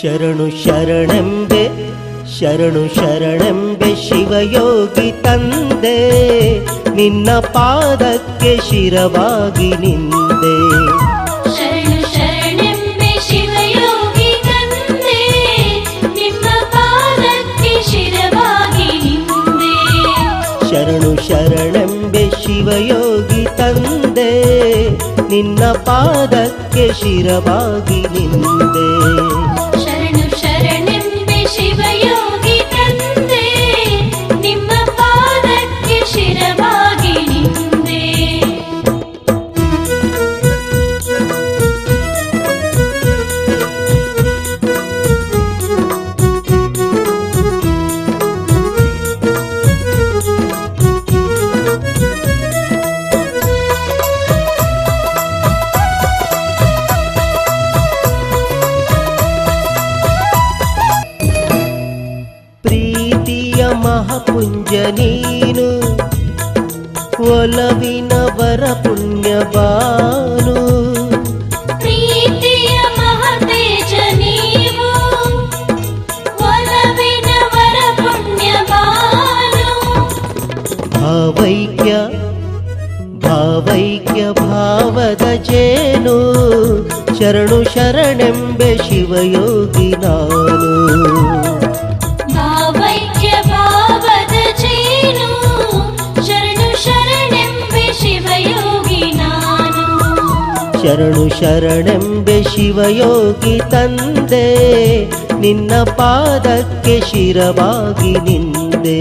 ಶರಣು ಶರಣೆಂಬೆ ಶರಣು ಶರಣೆಂಬೆ ಶಿವಯೋಗಿ ತಂದೆ, ನಿನ್ನ ಪಾದಕ್ಕೆ ಶಿರವಾಗಿ ನಿಂದೆ. ಶರಣು ಶರಣೆಂಬೆ ಶಿವಯೋಗಿ ತಂದೆ, ನಿಮ್ಮ ಪಾದಕ್ಕೆ ಶಿರವಾಗಿ ನಿಂದೆ. ಶರಣು ಶರಣೆಂಬೆ ಶಿವಯೋಗಿ ತಂದೆ, ನಿನ್ನ ಪಾದಕ್ಕೆ ಶಿರವಾಗಿ ನಿಂದೆ. ಶರಣು ಶರಣೆಂಬೆ ಶಿವಯೋಗಿ ತಂದೆ, ನಿಮ್ಮ ಪಾದಕ್ಕೆ ಶಿರವಾಗಿ ನಿಂದೆ. ಪ್ರೀತಿಯ ಮಹಾಪುಂಜ ನೀನು, ಒಲವಿನ ವರ ಪುಣ್ಯ ಬಾನು. ಪ್ರೀತಿಯ ಮಹತೇಜ ನೀವು, ಒಲವಿನ ವರ ಪುಣ್ಯ ಬಾನು. ಭಾವೈಕ್ಯ ಭಾವೈಕ್ಯ ಭಾವದ ಜೇನು, ಶರಣು ಶರಣೆಂಬೆ ಶಿವಯೋಗಿ ನಾನು. ಭಾವೈಕ್ಯ ಭಾವದ ಜೇನು, ಶರಣು ಶರಣೆಂಬೆ ಶಿವಯೋಗಿ ನಾನು. ಶರಣು ಶರಣೆಂಬೆ ಶಿವಯೋಗಿ ತಂದೆ, ನಿನ್ನ ಪಾದಕ್ಕೆ ಶಿರವಾಗಿ ನಿಂದೆ.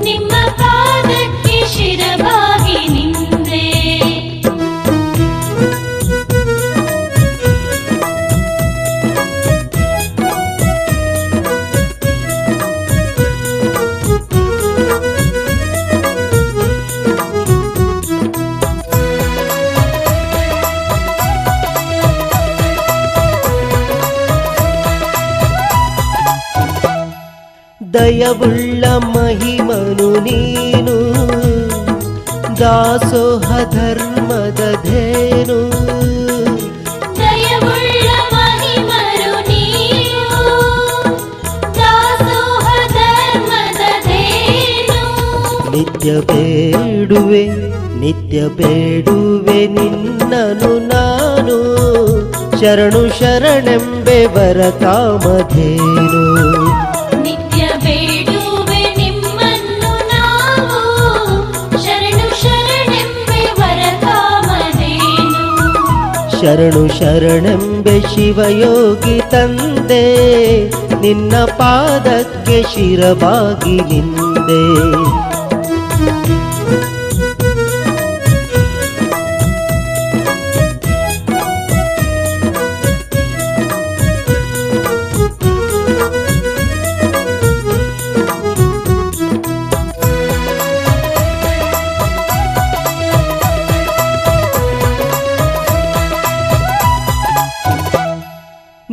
ನಿಮ್ಮ ಪಾದಕ್ಕೆ ಶಿರವಾಗಿ ನಿಂದೆ. ದಯವುಳ್ಳ ಮಹಿಮನು ನೀನು, ದಾಸೋಹ ಧರ್ಮದ ಧೇನು. ದಯವುಳ್ಳ ಮಹಿಮರು ನೀವು, ದಾಸೋಹ ಧರ್ಮದ ಧೇನು. ನಿತ್ಯ ಬೇಡುವೆ ನಿನ್ನನು ನಾನು, ಶರಣು ಶರಣೆಂಬೆ ವರ ಕಾಮಧೇನು. ನಿತ್ಯ ಬೇಡುವೆ ನಿಮ್ಮನ್ನು ನಾವು, ಶರಣು ಶರಣೆಂಬೆ ವರ ಕಾಮಧೇನು. ಶರಣು ಶರಣೆಂಬೆ ಶಿವಯೋಗಿ ತಂದೆ, ನಿನ್ನ ಪಾದಕ್ಕೆ ಶಿರವಾಗಿ ನಿಂದೆ.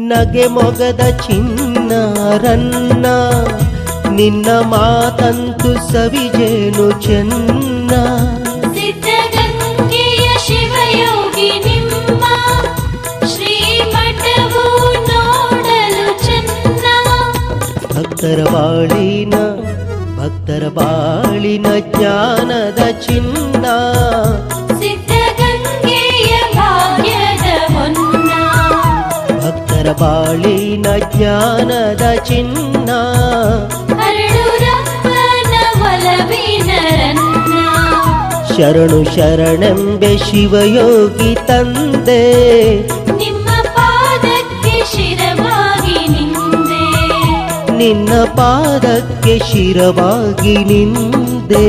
ನಗೆ ಮೊಗದ ಚಿನ್ನಾರನ್ನ, ನಿನ್ನ ಮಾತಂತು ಸವಿಜೇನು ಚೆನ್ನ. ಸಿದ್ಧಗಂಗೆಯ ಶಿವಯೋಗಿ ನಿಮ್ಮ ಶ್ರೀಮಠವು ನೋಡಲು ಚೆನ್ನ. ಭಕ್ತರ ಬಾಳಿನ ಜ್ಞಾನದ ಚಿನ್ನ. ಸಿದ್ಧಗಂಗೆಯ ಭಾಗ್ಯದ ಹೊನ್ನ. ಭಕ್ತರ ಬಾಳಿನ ಜ್ಞಾನದ ಚಿನ್ನ. ಹರಡುರಪ್ಪನ ಒಲವಿನ ರನ್ನ. ಶರಣು ಶರಣೆಂಬೆ ಶಿವಯೋಗಿ ತಂದೆ, ನಿಮ್ಮ ಪಾದಕ್ಕೆ ಶಿರವಾಗಿ ನಿಂದೆ. ನಿನ್ನ ಪಾದಕ್ಕೆ ಶಿರವಾಗಿ ನಿಂದೆ.